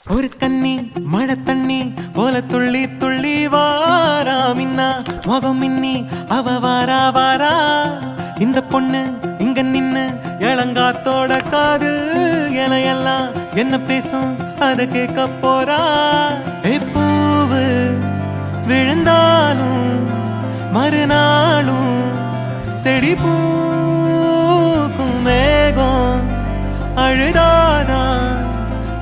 ஒரு கண்ணி மழை தண்ணி போல துள்ளி துள்ளி வாரா மின்னா முகம் மின்னி அவ வாரா வாரா இந்த பொண்ணு இங்க நின்னு இளங்காத்தோட காதில் எல்லாம் என்ன பேசும் அத கேட்க போறா பூவு விழுந்தாலும் மறுநாளும் செடி பூக்கும் மேகம் அழுதாதான்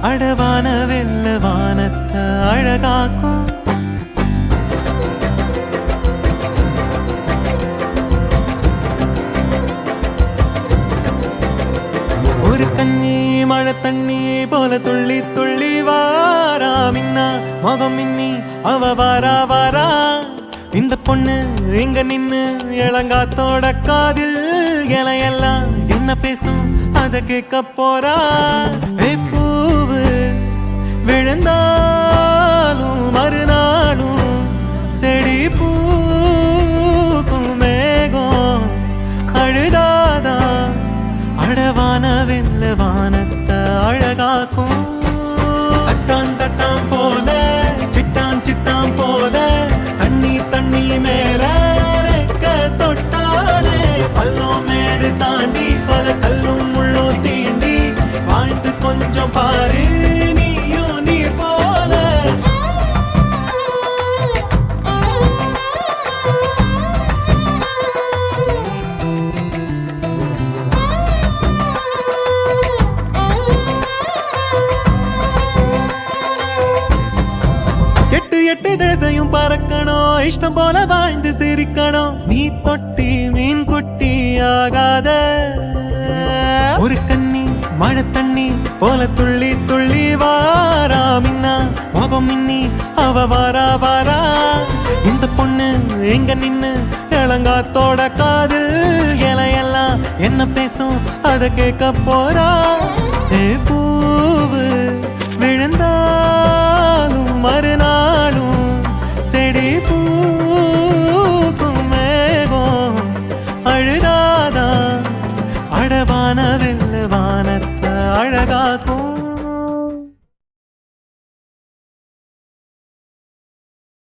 அடவான வெல்ல வானத்தை அழகாக்கும் ஒரு கண்ணி மழை தண்ணி போல துள்ளி துள்ளி வாரா மின்னா முகம் மின்னி அவ வாரா வாரா இந்த பொண்ணு இங்க நின்னு இளங்காத்தோட காதில் எல்லாம் என்ன பேசும் அத கேட்க போறா பூவு விழுந்தாலும் மறுநாளும் செடி பூக்கும் மேகம் அழுதாதா அடவான வெல்ல வானத்தை அழகாக்கும் தட்டான் தட்டான் போல சிட்டான் சிட்டான் போல தண்ணி தண்ணி மேல தொட்டாலே பள்ளம் மேடு தாண்டி பல கல்லும் முள்ளும் தீண்டி வாழ்ந்து கொஞ்சம் பாரு நீயும் நீர் போல எட்டு தேசையும் பறக்கணும் இஷ்டம் போல வாழ்ந்து சிரிக்கணும் நீ தொட்டி மீன் குட்டி ஆகாத ஒரு கண்ணி மழை தண்ணி போல துள்ளி துள்ளி வாரா மின்னா முகம் மின்னி அவ வாரா வாரா இந்த பொண்ணு எங்க நின்னு இளங்காத்தோட காதில் எல்லாம் என்ன பேசும் அத கேட்க போறா பூவு விழுந்தாலும் மறுநாளும் செடி பூக்கும் மேகம் அழுதாதா அடவான வெல்ல வானத்தை அழகாக்கும்